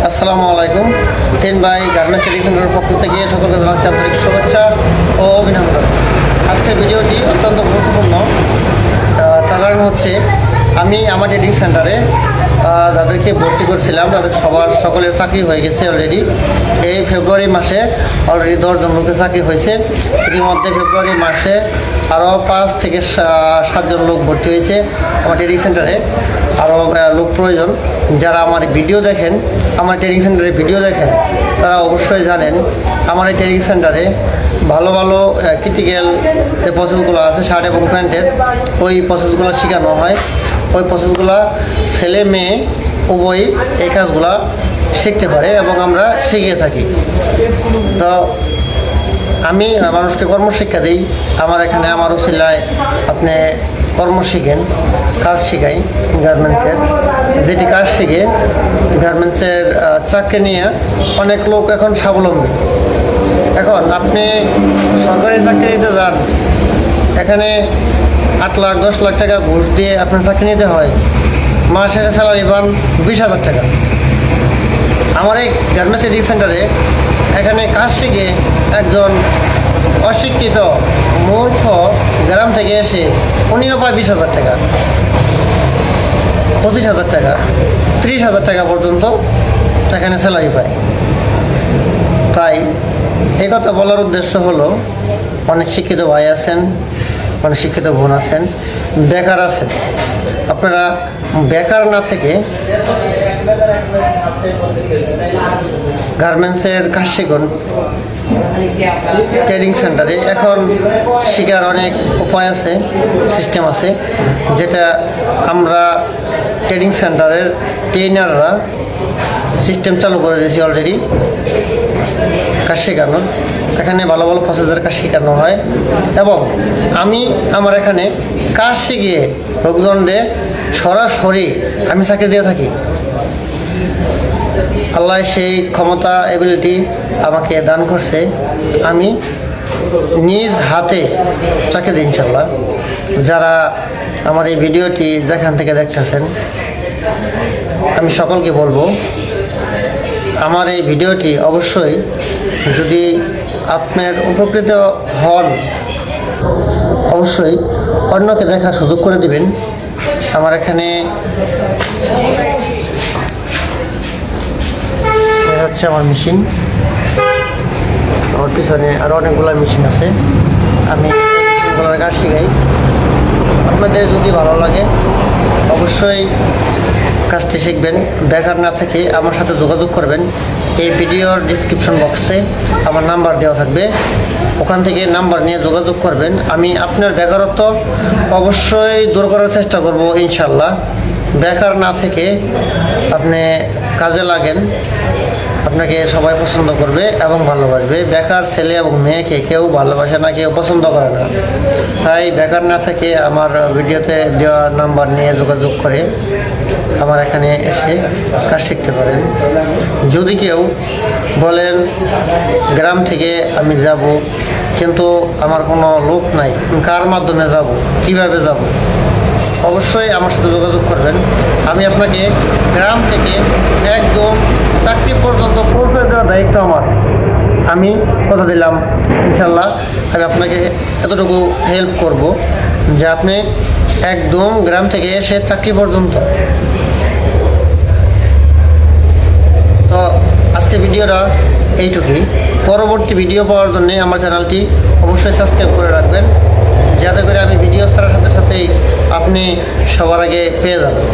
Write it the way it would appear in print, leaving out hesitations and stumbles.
আসসালামু আলাইকুম। তিন ভাই গার্মেন্টস ট্রেডিং সেন্টারের পক্ষ থেকে সকলকে জানাচ্ছি আন্তরিক শুভেচ্ছা ও অভিনন্দন। আজকের ভিডিওটি অত্যন্ত গুরুত্বপূর্ণ। তার কারণ হচ্ছে আমি আমার ট্রেডিং সেন্টারে যাদেরকে ভর্তি করছিলাম তাদের সকলের চাকরি হয়ে গেছে অলরেডি। এই ফেব্রুয়ারি মাসে অলরেডি 10 জন লোকের চাকরি হয়েছে। ইতিমধ্যে ফেব্রুয়ারি মাসে আরও 5 থেকে 7 জন লোক ভর্তি হয়েছে আমার ট্রেডিং সেন্টারে। আরও লোক প্রয়োজন। যারা আমার ভিডিও দেখেন, আমার ট্রেনিং সেন্টারে ভিডিও দেখেন, তারা অবশ্যই জানেন আমার এই ট্রেনিং সেন্টারে ভালো ভালো ক্রিটিক্যাল যে প্রসেসগুলো আছে শার্ট এবং প্যান্টের, ওই প্রসেসগুলো শেখানো হয়। ওই প্রসেসগুলো ছেলে মেয়ে উভয়ই এই কাজগুলো শিখতে পারে এবং আমরা শিখিয়ে থাকি। তো আমি মানুষকে কর্মশিক্ষা দিই। আমার এখানে আমার উসিলায় আপনি কর্ম শিখেন, কাজ শেখাই গার্মেন্টসের। যেটি কাজ শিখে গার্মেন্টসের চাকরি নিয়ে অনেক লোক এখন স্বাবলম্বী। এখন আপনি সরকারি চাকরি নিতে যান, এখানে 8 লাখ 10 লাখ টাকা ঘুষ দিয়ে আপনার চাকরি নিতে হয়, মাস শেষে স্যালারি পান 20,000 টাকা। আমার এই গার্মেন্টস ট্রেনিং সেন্টারে এখানে কাজ শিখে একজন অশিক্ষিত মূর্খ গ্রাম থেকে এসে উনিও পায় 20,000 টাকা, 25,000 টাকা, 30,000 টাকা পর্যন্ত এখানে স্যালারি পায়। তাই এই কথা বলার উদ্দেশ্য হলো, অনেক শিক্ষিত ভাই আছেন, অনেক শিক্ষিত বোন আছেন, বেকার আছেন। আপনারা বেকার না থেকে গার্মেন্টসের কাজ শিখুন ট্রেনিং সেন্টারে। এখন শেখার অনেক উপায় আছে, সিস্টেম আছে, যেটা আমরা ট্রেনিং সেন্টারের ট্রেনাররা সিস্টেম চালু করে দিয়েছি অলরেডি কাজ শেখানোর। এখানে ভালো ভালো প্রসেসের কাজ শেখানো হয় এবং আমি আমার এখানে কাজ শিখিয়ে লোকজনদের সরাসরি আমি চাকরি দিয়ে থাকি। আল্লাহ সেই ক্ষমতা এবিলিটি আমাকে দান করছে, আমি নিজ হাতে চাকরি দিই ইনশাল্লাহ। যারা আমার এই ভিডিওটি যেখান থেকে দেখতেছেন, আমি সকলকে বলবো আমার এই ভিডিওটি অবশ্যই যদি আপনার উপকৃত হন, অবশ্যই অন্যকে দেখার সুযোগ করে দিবেন। আমার এখানে হচ্ছে আমার মেশিন, আমার পিছনে আরও অনেকগুলো মেশিন আছে। আমি মেশিনগুলোর কাজ শিখাই। আপনাদের যদি ভালো লাগে অবশ্যই কাজটি শিখবেন। বেকার না থেকে আমার সাথে যোগাযোগ করবেন। এই ভিডিওর ডিসক্রিপশন বক্সে আমার নাম্বার দেওয়া থাকবে, ওখান থেকে নাম্বার নিয়ে যোগাযোগ করবেন। আমি আপনার বেকারত্ব অবশ্যই দূর করার চেষ্টা করব ইনশাল্লাহ। বেকার না থেকে আপনি কাজে লাগেন, আপনাকে সবাই পছন্দ করবে এবং ভালোবাসবে। বেকার ছেলে এবং মেয়েকে কেউ ভালোবাসে না, কেউ পছন্দ করে না। তাই বেকার না থেকে আমার ভিডিওতে দেওয়া নাম্বার নিয়ে যোগাযোগ করে আমার এখানে এসে কাজ শিখতে পারেন। যদি কেউ বলেন গ্রাম থেকে আমি যাব কিন্তু আমার কোনো লোক নাই, কার মাধ্যমে যাব, কিভাবে যাব, অবশ্যই আমার সাথে যোগাযোগ করবেন। আমি আপনাকে গ্রাম থেকে একদম চাকরি পর্যন্ত পৌঁছে দেওয়ার দায়িত্ব আমার। আমি কথা দিলাম ইনশাল্লাহ আমি আপনাকে এতটুকু হেল্প করব যে আপনি একদম গ্রাম থেকে এসে চাকরি পর্যন্ত। তো আজকে ভিডিওটা এইটুকুই। পরবর্তী ভিডিও পাওয়ার জন্য আমার চ্যানেলটি অবশ্যই সাবস্ক্রাইব করে রাখবেন, যাতে করে আমি ভিডিও ছাড়ার সাথে সাথেই আপনি সবার আগে পেয়ে যাবেন।